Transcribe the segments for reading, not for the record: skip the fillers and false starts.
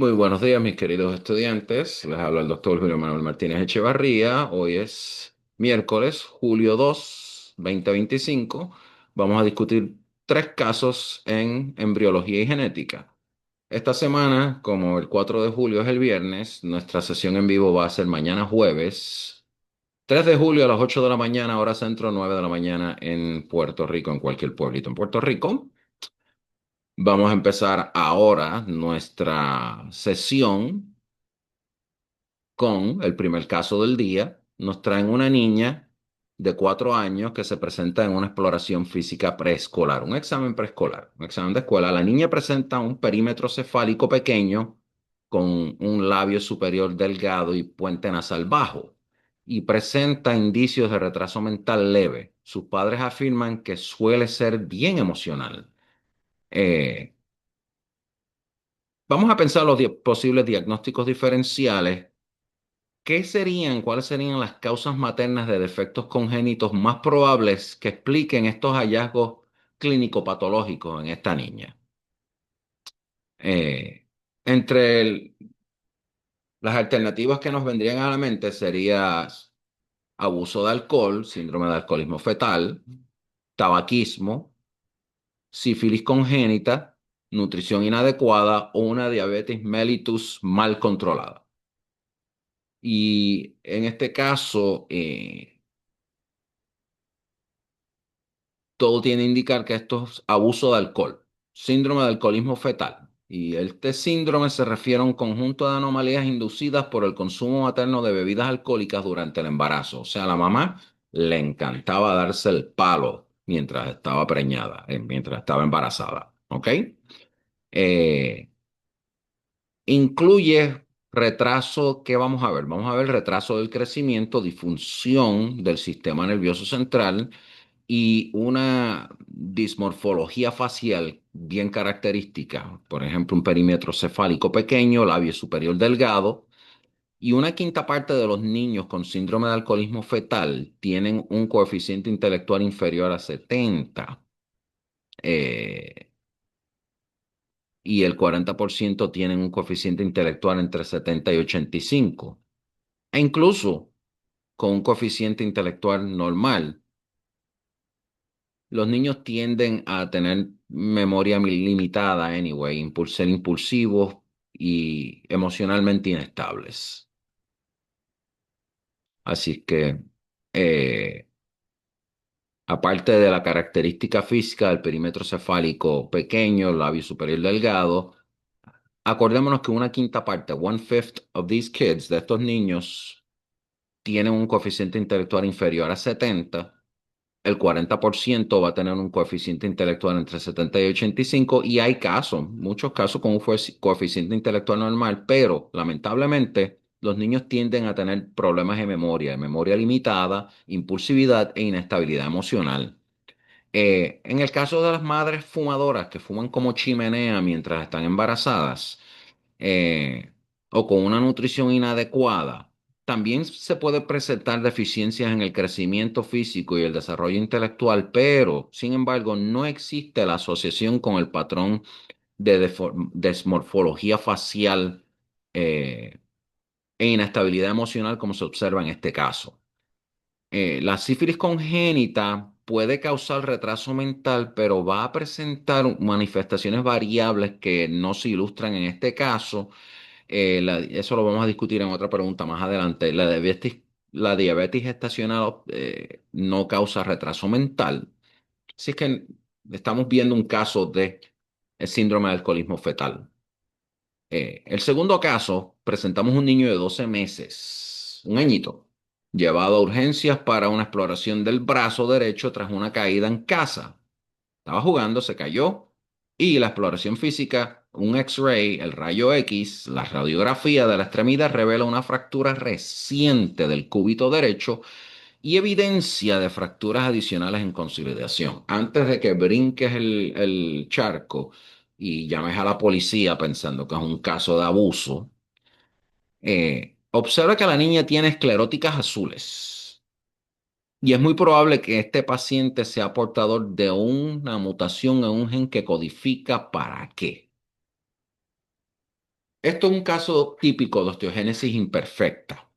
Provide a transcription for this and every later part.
Muy buenos días, mis queridos estudiantes. Les habla el doctor Julio Manuel Martínez Echevarría. Hoy es miércoles, julio 2, 2025. Vamos a discutir tres casos en embriología y genética. Esta semana, como el 4 de julio es el viernes, nuestra sesión en vivo va a ser mañana jueves, 3 de julio a las 8 de la mañana, hora centro, 9 de la mañana en Puerto Rico, en cualquier pueblito en Puerto Rico. Vamos a empezar ahora nuestra sesión con el primer caso del día. Nos traen una niña de 4 años que se presenta en una exploración física preescolar, un examen preescolar, un examen de escuela. La niña presenta un perímetro cefálico pequeño con un labio superior delgado y puente nasal bajo y presenta indicios de retraso mental leve. Sus padres afirman que suele ser bien emocional. Eh, Vamos a pensar los posibles diagnósticos diferenciales. Cuáles serían las causas maternas de defectos congénitos más probables que expliquen estos hallazgos clínico-patológicos en esta niña? Eh, entre las alternativas que nos vendrían a la mente sería abuso de alcohol, síndrome de alcoholismo fetal, tabaquismo, sífilis congénita, nutrición inadecuada o una diabetes mellitus mal controlada. Y en este caso, todo tiene que indicar que esto es abuso de alcohol, síndrome de alcoholismo fetal. Y este síndrome se refiere a un conjunto de anomalías inducidas por el consumo materno de bebidas alcohólicas durante el embarazo. O sea, a la mamá le encantaba darse el palo mientras estaba preñada, mientras estaba embarazada. ¿Ok? Eh, Incluye retraso, ¿qué vamos a ver? Vamos a ver retraso del crecimiento, disfunción del sistema nervioso central y una dismorfología facial bien característica. Por ejemplo, un perímetro cefálico pequeño, labio superior delgado. Y una quinta parte de los niños con síndrome de alcoholismo fetal tienen un coeficiente intelectual inferior a 70. eh, y el 40% tienen un coeficiente intelectual entre 70 y 85. E incluso con un coeficiente intelectual normal, los niños tienden a tener memoria limitada, anyway, ser impulsivos y emocionalmente inestables. Así que, eh, aparte de la característica física del perímetro cefálico pequeño, labio superior delgado, acordémonos que una quinta parte, 1/5 of these kids, de estos niños, tienen un coeficiente intelectual inferior a 70. El 40% va a tener un coeficiente intelectual entre 70 y 85 y hay casos, muchos casos con un coeficiente intelectual normal, pero lamentablemente los niños tienden a tener problemas de memoria limitada, impulsividad e inestabilidad emocional. En el caso de las madres fumadoras que fuman como chimenea mientras están embarazadas, eh, o con una nutrición inadecuada, también se puede presentar deficiencias en el crecimiento físico y el desarrollo intelectual, pero, sin embargo, no existe la asociación con el patrón de desmorfología facial eh, e inestabilidad emocional como se observa en este caso. La sífilis congénita puede causar retraso mental, pero va a presentar manifestaciones variables que no se ilustran en este caso. Eso lo vamos a discutir en otra pregunta más adelante. La diabetes gestacional no causa retraso mental. Así es que estamos viendo un caso de síndrome de alcoholismo fetal. El segundo caso, presentamos un niño de 12 meses, un añito, llevado a urgencias para una exploración del brazo derecho tras una caída en casa. Estaba jugando, se cayó y la exploración física, un X-ray, el rayo X, la radiografía de la extremidad revela una fractura reciente del cúbito derecho y evidencia de fracturas adicionales en consolidación. Antes de que brinques el charco y llames a la policía pensando que es un caso de abuso, observa que la niña tiene escleróticas azules. Y es muy probable que este paciente sea portador de una mutación en un gen que codifica para qué. Esto es un caso típico de osteogénesis imperfecta,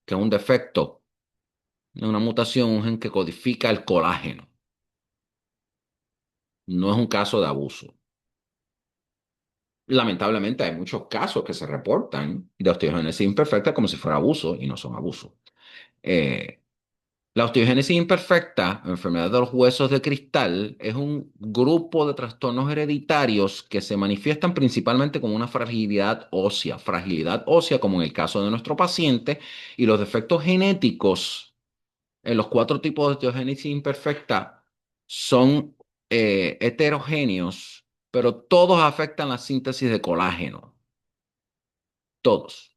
que es un defecto, una mutación, un gen que codifica el colágeno. No es un caso de abuso. Lamentablemente hay muchos casos que se reportan de osteogénesis imperfecta como si fuera abuso y no son abuso. Eh, la osteogénesis imperfecta, enfermedad de los huesos de cristal, es un grupo de trastornos hereditarios que se manifiestan principalmente como una fragilidad ósea como en el caso de nuestro paciente, y los defectos genéticos en los cuatro tipos de osteogénesis imperfecta son heterogéneos, pero todos afectan la síntesis de colágeno, todos.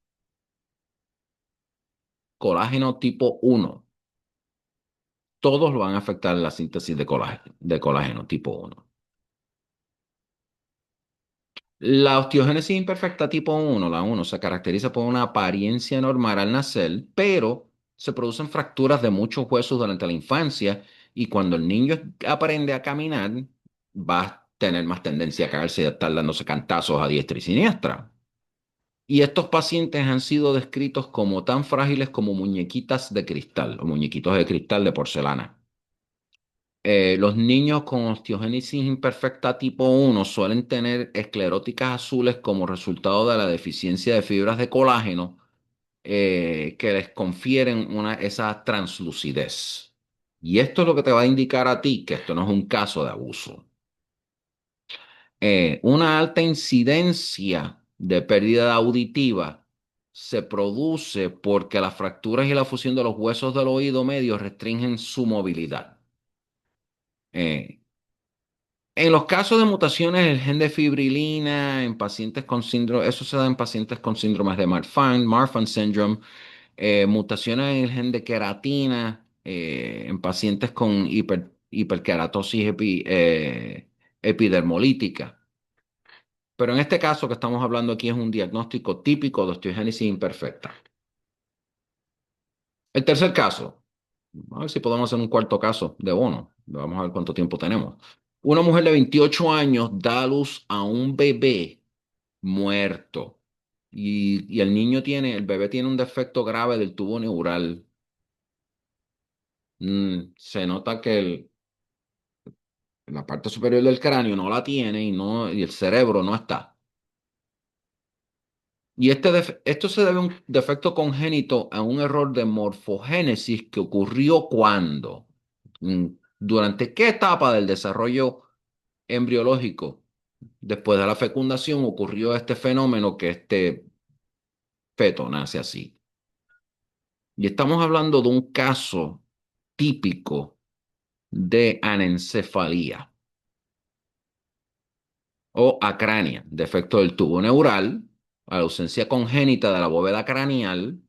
Colágeno tipo 1, todos van a afectar la síntesis de colágeno tipo 1. La osteogénesis imperfecta tipo 1, la 1, se caracteriza por una apariencia normal al nacer, pero se producen fracturas de muchos huesos durante la infancia, y cuando el niño aprende a caminar, va a tener más tendencia a caerse y a estar dándose cantazos a diestra y siniestra. Y estos pacientes han sido descritos como tan frágiles como muñequitas de cristal o muñequitos de cristal de porcelana. Los niños con osteogénesis imperfecta tipo 1 suelen tener escleróticas azules como resultado de la deficiencia de fibras de colágeno, que les confieren esa translucidez. Y esto es lo que te va a indicar a ti que esto no es un caso de abuso. Una alta incidencia de pérdida auditiva se produce porque las fracturas y la fusión de los huesos del oído medio restringen su movilidad. Eh, En los casos de mutaciones, el gen de fibrilina en pacientes con síndrome, eso se da en pacientes con síndromes de Marfan syndrome, mutaciones en el gen de queratina, en pacientes con hiperkeratosis epidermolítica. Pero en este caso que estamos hablando aquí es un diagnóstico típico de osteogénesis imperfecta. El tercer caso, a ver si podemos hacer un cuarto caso de bono. Vamos a ver cuánto tiempo tenemos. Una mujer de 28 años da a luz a un bebé muerto. Y el bebé tiene un defecto grave del tubo neural. Se nota que la parte superior del cráneo no la tiene, y el cerebro no está. Y esto se debe a un defecto congénito, a un error de morfogénesis que ocurrió cuando, mm, durante qué etapa del desarrollo embriológico, después de la fecundación, ocurrió este fenómeno que este feto nace así. Y estamos hablando de un caso típico de anencefalía o acrania, defecto del tubo neural, ausencia congénita de la bóveda craneal,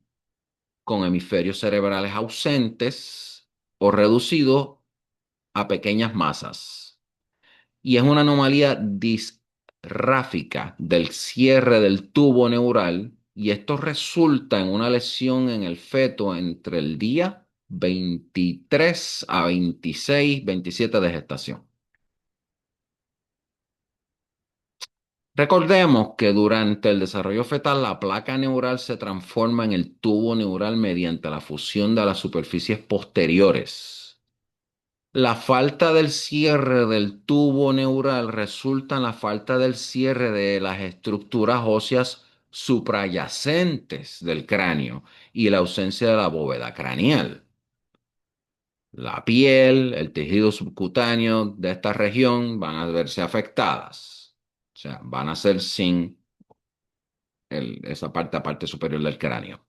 con hemisferios cerebrales ausentes o reducidos a pequeñas masas. Y es una anomalía disráfica del cierre del tubo neural, y esto resulta en una lesión en el feto entre el día 23 a 26, 27 de gestación. Recordemos que durante el desarrollo fetal la placa neural se transforma en el tubo neural mediante la fusión de las superficies posteriores. La falta del cierre del tubo neural resulta en la falta del cierre de las estructuras óseas suprayacentes del cráneo y la ausencia de la bóveda craneal. La piel, el tejido subcutáneo de esta región van a verse afectadas. O sea, van a ser sin esa parte superior del cráneo.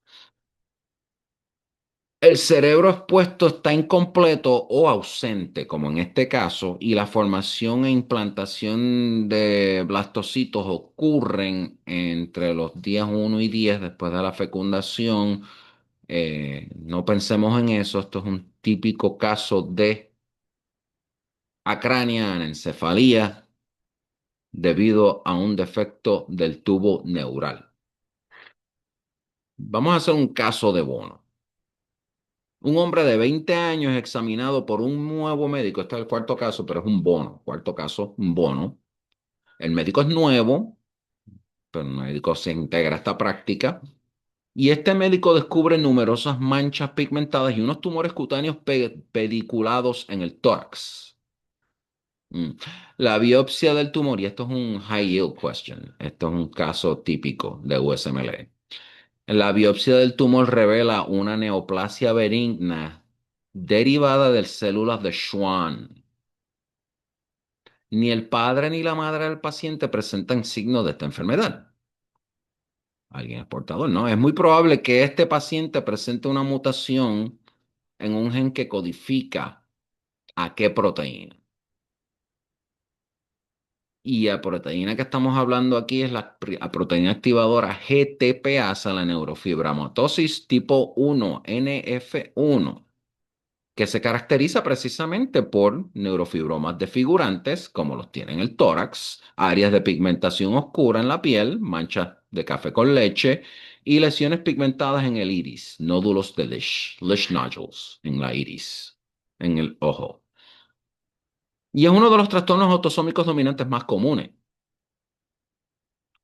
El cerebro expuesto está incompleto o ausente, como en este caso, y la formación e implantación de blastocitos ocurren entre los días 1 y 10 después de la fecundación. No pensemos en eso, esto es un típico caso de acrania, anencefalía, debido a un defecto del tubo neural. Vamos a hacer un caso de bono. Un hombre de 20 años examinado por un nuevo médico. Este es el cuarto caso, pero es un bono. Cuarto caso, un bono. El médico es nuevo, pero un médico se integra a esta práctica y este médico descubre numerosas manchas pigmentadas y unos tumores cutáneos pediculados en el tórax. Mm. La biopsia del tumor, y esto es un high yield question, esto es un caso típico de USMLE. La biopsia del tumor revela una neoplasia benigna derivada de células de Schwann. Ni el padre ni la madre del paciente presentan signos de esta enfermedad. Alguien es portador, ¿no? Es muy probable que este paciente presente una mutación en un gen que codifica a qué proteína. Y la proteína que estamos hablando aquí es la proteína activadora GTPase, la neurofibromatosis tipo 1, NF1, que se caracteriza precisamente por neurofibromas desfigurantes, como los tiene en el tórax, áreas de pigmentación oscura en la piel, manchas de café con leche y lesiones pigmentadas en el iris, nódulos de Lish nodules en la iris, en el ojo. Y es uno de los trastornos autosómicos dominantes más comunes.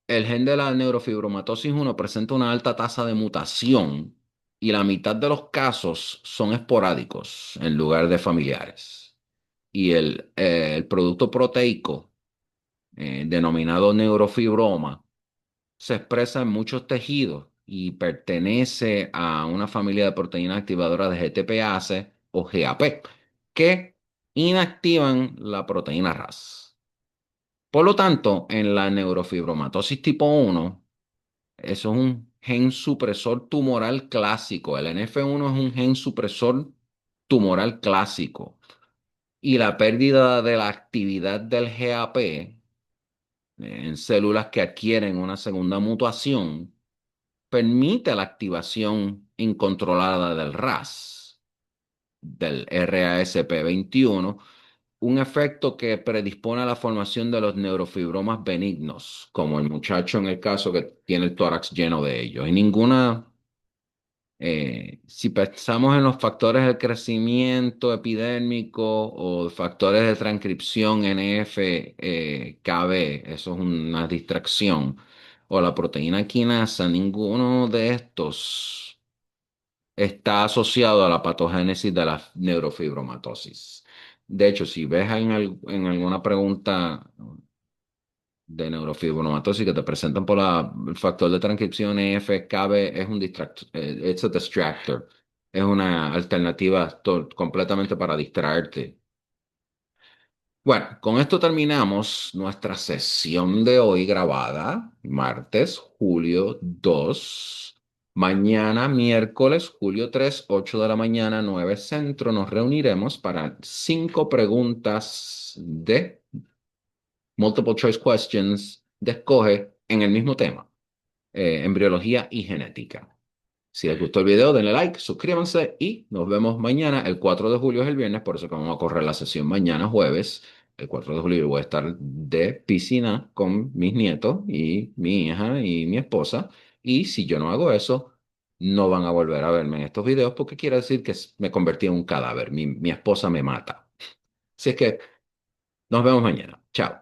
El gen de la neurofibromatosis 1 presenta una alta tasa de mutación y la mitad de los casos son esporádicos en lugar de familiares. Y el producto proteico, denominado neurofibroma, se expresa en muchos tejidos y pertenece a una familia de proteínas activadoras de GTPase o GAP, que inactivan la proteína RAS. Por lo tanto, en la neurofibromatosis tipo 1, eso es un gen supresor tumoral clásico. El NF1 es un gen supresor tumoral clásico. Y la pérdida de la actividad del GAP en células que adquieren una segunda mutación permite la activación incontrolada del RAS, del RASP21, un efecto que predispone a la formación de los neurofibromas benignos, como el muchacho en el caso que tiene el tórax lleno de ellos. Y si pensamos en los factores del crecimiento epidérmico o factores de transcripción NF-κB, eso es una distracción, o la proteína quinasa, ninguno de estos está asociado a la patogénesis de la neurofibromatosis. De hecho, si ves en alguna pregunta de neurofibromatosis que te presentan por el factor de transcripción EFKB, es un it's a distractor. Es una alternativa completamente para distraerte. Bueno, con esto terminamos nuestra sesión de hoy grabada, martes, julio 2. Mañana, miércoles, julio 3, 8 de la mañana, 9 centro, nos reuniremos para 5 preguntas de multiple choice questions de escoge en el mismo tema, embriología y genética. Si les gustó el video, denle like, suscríbanse y nos vemos mañana. El 4 de julio es el viernes, por eso que vamos a correr la sesión mañana jueves. El 4 de julio voy a estar de piscina con mis nietos y mi hija y mi esposa. Y si yo no hago eso, no van a volver a verme en estos videos porque quiere decir que me convertí en un cadáver. Mi esposa me mata. Así es que nos vemos mañana. Chao.